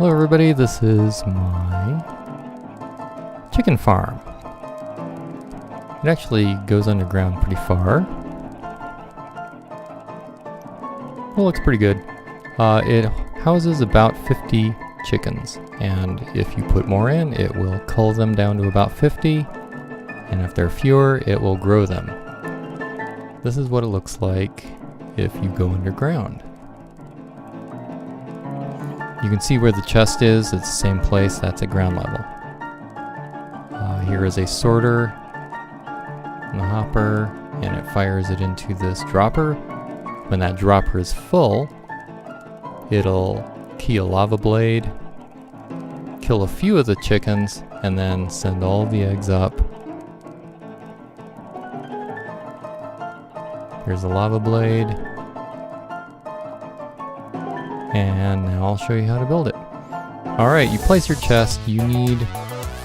Hello everybody, this is my chicken farm. It actually goes underground pretty far. It looks pretty good. It houses about 50 chickens, and if you put more in, it will cull them down to about 50, and if there are fewer, it will grow them. This is what it looks like if you go underground. You can see where the chest is. It's the same place. That's at ground level. Here is a sorter and a hopper, and it fires it into this dropper. When that dropper is full, it'll key a lava blade, kill a few of the chickens, and then send all the eggs up. Here's a lava blade. And now I'll show you how to build it. Alright, you place your chest. You need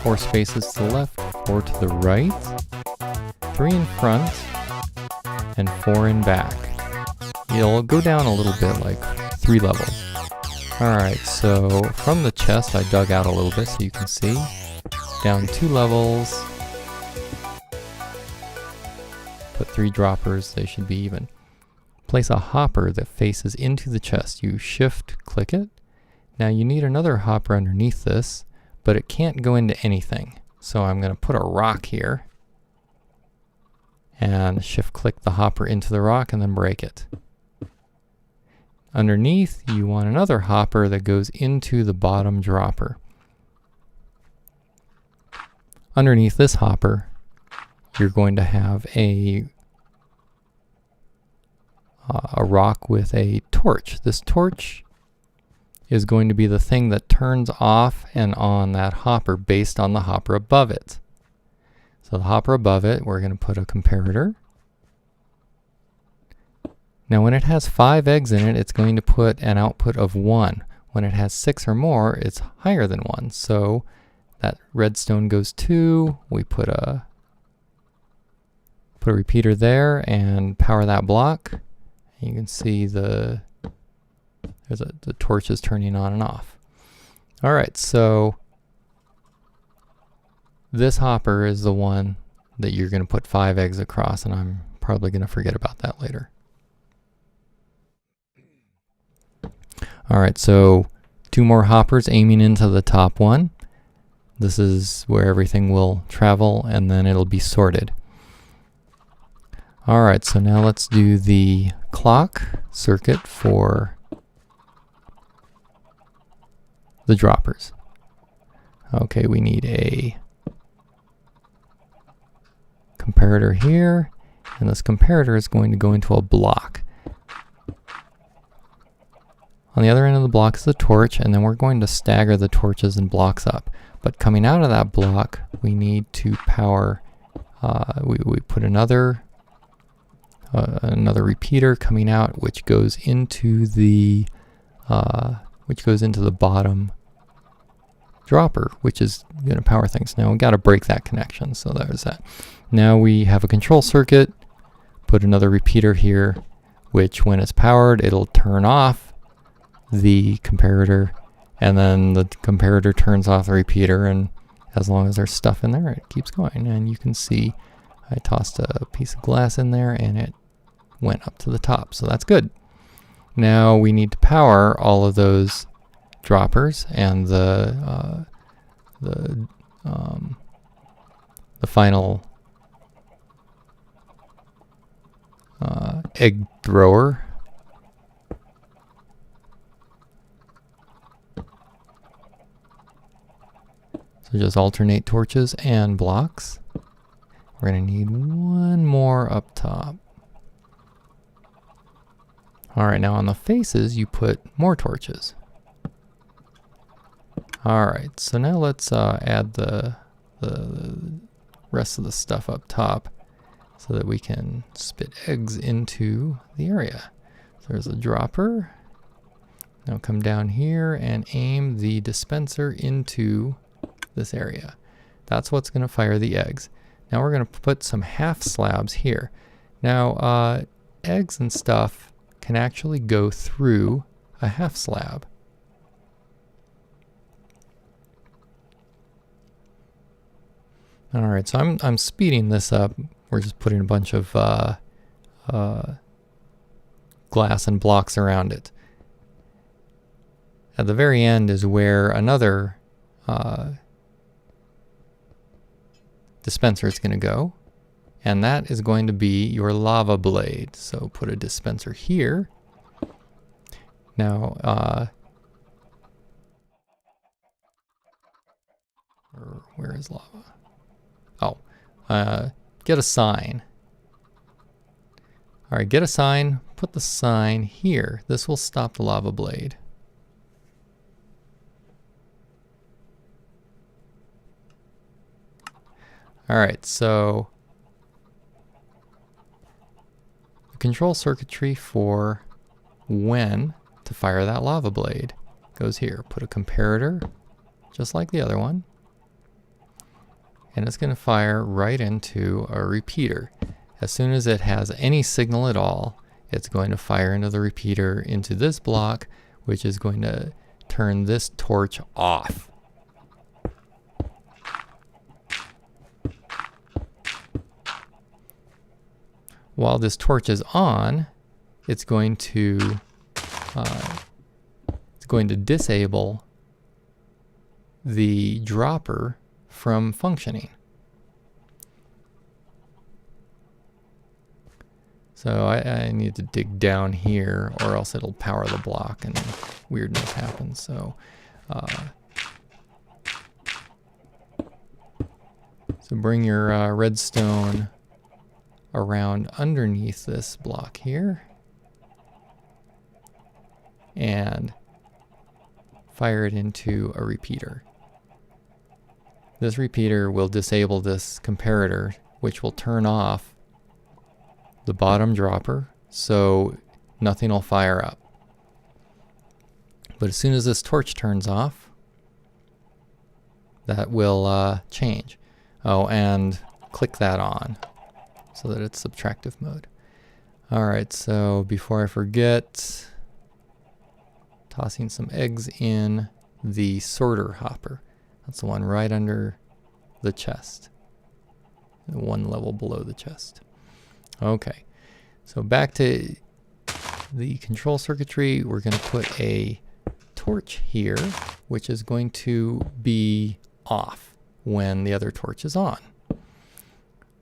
4 spaces to the left, 4 to the right, 3 in front, and 4 in back. It'll go down a little bit, like 3 levels. Alright, so from the chest I dug out a little bit so you can see. Down 2 levels. Put 3 droppers, they should be even. Place a hopper that faces into the chest. You shift click it. Now you need another hopper underneath this, but it can't go into anything. So I'm going to put a rock here and shift click the hopper into the rock and then break it. Underneath you want another hopper that goes into the bottom dropper. Underneath this hopper you're going to have a rock with a torch. This torch is going to be the thing that turns off and on that hopper based on the hopper above it. So the hopper above it, we're going to put a comparator. Now when it has 5 eggs in it, it's going to put an output of 1. When it has 6 or more, it's higher than 1. So that redstone goes 2. We put a repeater there and power that block. You can see the torch is turning on and off. Alright, so this hopper is the one that you're going to put 5 eggs across, and I'm probably going to forget about that later. Alright, so 2 more hoppers aiming into the top one. This is where everything will travel, and then it'll be sorted. Alright, so now let's do the clock circuit for the droppers. Okay, we need a comparator here, and this comparator is going to go into a block. On the other end of the block is the torch, and then we're going to stagger the torches and blocks up. But coming out of that block, we need to power, we put another repeater coming out, which goes into the bottom dropper, which is going to power things. Now we got to break that connection, so there's that. Now we have a control circuit. Put another repeater here, which when it's powered, it'll turn off the comparator, and then the comparator turns off the repeater, and as long as there's stuff in there, it keeps going. And you can see I tossed a piece of glass in there and it went up to the top, so that's good. Now we need to power all of those droppers and the final egg thrower. So just alternate torches and blocks. We're going to need 1 more up top. Alright, now on the faces you put more torches. Alright, so now let's add the rest of the stuff up top so that we can spit eggs into the area. So there's a dropper. Now come down here and aim the dispenser into this area. That's what's going to fire the eggs. Now we're going to put some half slabs here. Now eggs and stuff can actually go through a half slab. All right, so I'm speeding this up. We're just putting a bunch of glass and blocks around it. At the very end is where another dispenser is going to go, and that is going to be your lava blade. So put a dispenser here. Now, where is lava? Oh, get a sign. All right, get a sign, put the sign here. This will stop the lava blade. All right, so the control circuitry for when to fire that lava blade goes here. Put a comparator, just like the other one, and it's going to fire right into a repeater. As soon as it has any signal at all, it's going to fire into the repeater into this block, which is going to turn this torch off. While this torch is on, it's going to disable the dropper from functioning. So I need to dig down here, or else it'll power the block and weirdness happens. So, bring your redstone around underneath this block here and fire it into a repeater. This repeater will disable this comparator, which will turn off the bottom dropper, so nothing will fire up. But as soon as this torch turns off, that will change. Oh, and click that on so that it's subtractive mode. Alright, so before I forget, tossing some eggs in the sorter hopper. That's the one right under the chest, one level below the chest. Okay, so back to the control circuitry. We're going to put a torch here, which is going to be off when the other torch is on.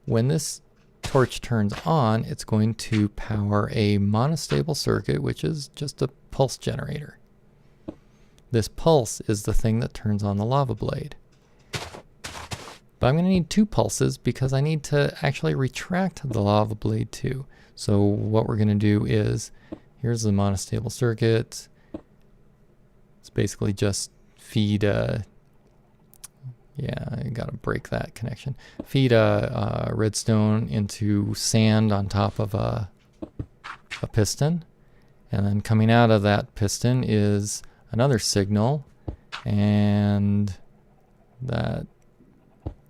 When this torch turns on, it's going to power a monostable circuit, which is just a pulse generator. This pulse is the thing that turns on the lava blade. But I'm going to need 2 pulses because I need to actually retract the lava blade too. So what we're going to do is, here's the monostable circuit. It's basically just feed yeah, I got to break that connection. Feed a redstone into sand on top of a piston. And then coming out of that piston is another signal, and that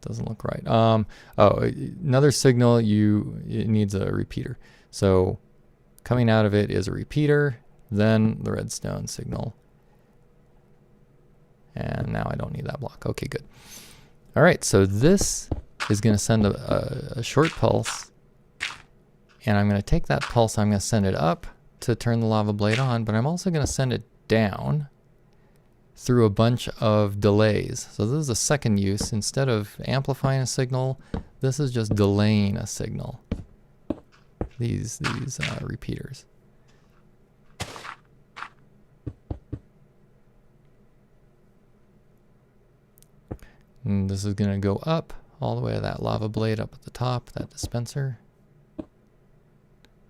doesn't look right. Oh, another signal, it needs a repeater. So coming out of it is a repeater, then the redstone signal. And now I don't need that block. Okay, good. All right, so this is going to send a short pulse, and I'm going to take that pulse, I'm going to send it up to turn the lava blade on, but I'm also going to send it down through a bunch of delays. So this is a second use. Instead of amplifying a signal, this is just delaying a signal. These repeaters. And this is going to go up all the way to that lava blade up at the top, that dispenser.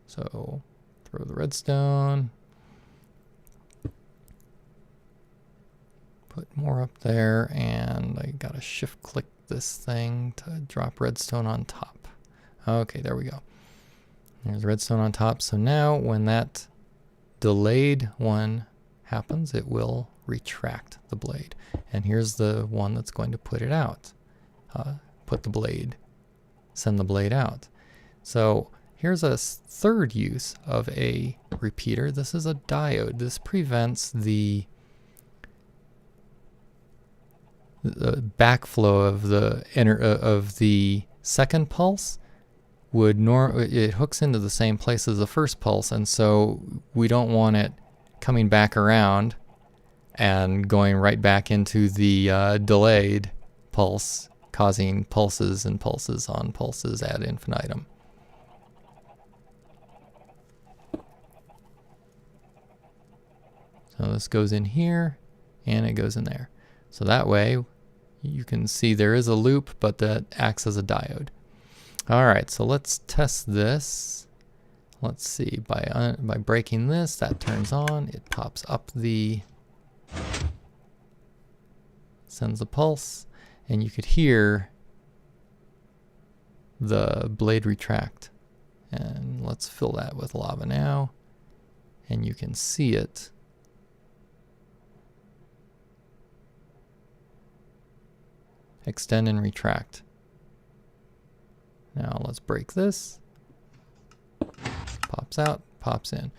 So throw the redstone. Put more up there, and I gotta shift click this thing to drop redstone on top. Okay, there we go. There's redstone on top. So now when that delayed one happens, it will retract the blade. And here's the one that's going to put it out. Send the blade out. So here's a third use of a repeater. This is a diode. This prevents the the backflow of the second pulse it hooks into the same place as the first pulse, and so we don't want it coming back around and going right back into the delayed pulse, causing pulses and pulses on pulses ad infinitum. So this goes in here and it goes in there. So that way you can see there is a loop, but that acts as a diode. All right, so let's test this. Let's see, by breaking this, that turns on, it pops up sends a pulse, and you could hear the blade retract. And let's fill that with lava now, and you can see it. Extend and retract. Now let's break this. Pops out, pops in.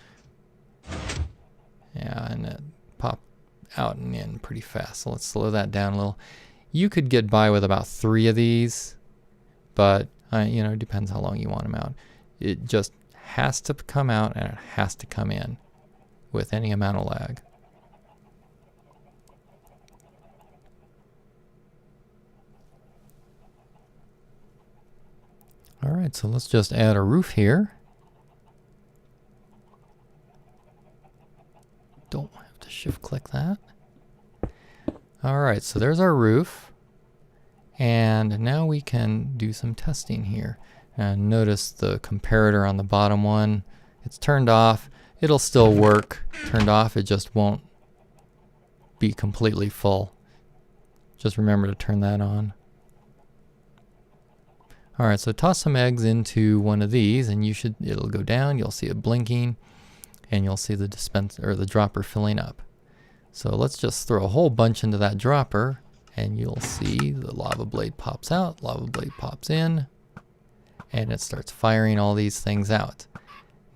Yeah, and it popped out and in pretty fast. So let's slow that down a little. You could get by with about 3 of these, but you know, it depends how long you want them out. It just has to come out and it has to come in with any amount of lag. All right, so let's just add a roof here. Don't have to shift click that. All right, so there's our roof. And now we can do some testing here. And notice the comparator on the bottom one. It's turned off. It'll still work. Turned off, it just won't be completely full. Just remember to turn that on. All right, so toss some eggs into one of these and it'll go down, you'll see it blinking, and you'll see the dispenser or the dropper filling up. So let's just throw a whole bunch into that dropper and you'll see the lava blade pops out, lava blade pops in, and it starts firing all these things out.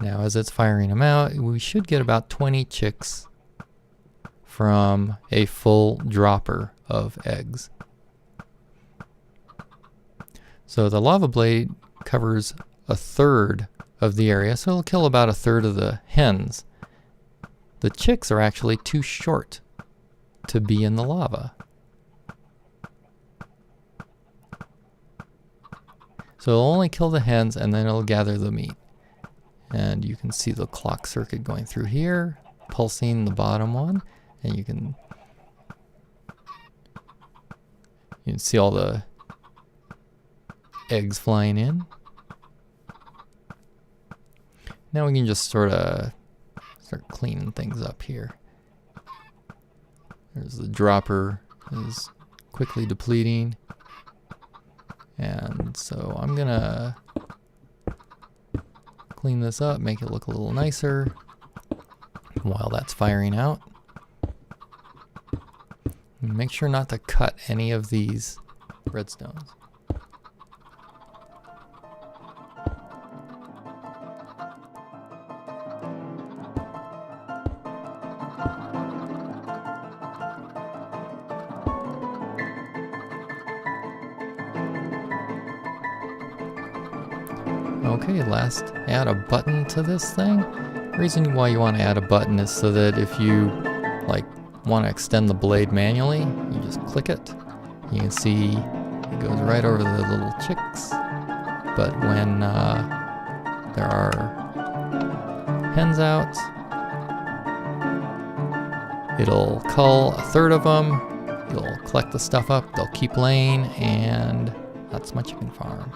Now as it's firing them out, we should get about 20 chicks from a full dropper of eggs. So the lava blade covers 1/3 of the area, so it'll kill about 1/3 of the hens. The chicks are actually too short to be in the lava. So it'll only kill the hens and then it'll gather the meat. And you can see the clock circuit going through here, pulsing the bottom one, and you can see all the eggs flying in. Now we can just sort of start cleaning things up here. There's the dropper is quickly depleting. And so I'm gonna clean this up, make it look a little nicer while that's firing out. And make sure not to cut any of these redstones. Okay, last, add a button to this thing. The reason why you want to add a button is so that if you want to extend the blade manually, you just click it. You can see it goes right over the little chicks. But when there are hens out, it'll cull 1/3 of them. It'll collect the stuff up. They'll keep laying, and that's much you can farm.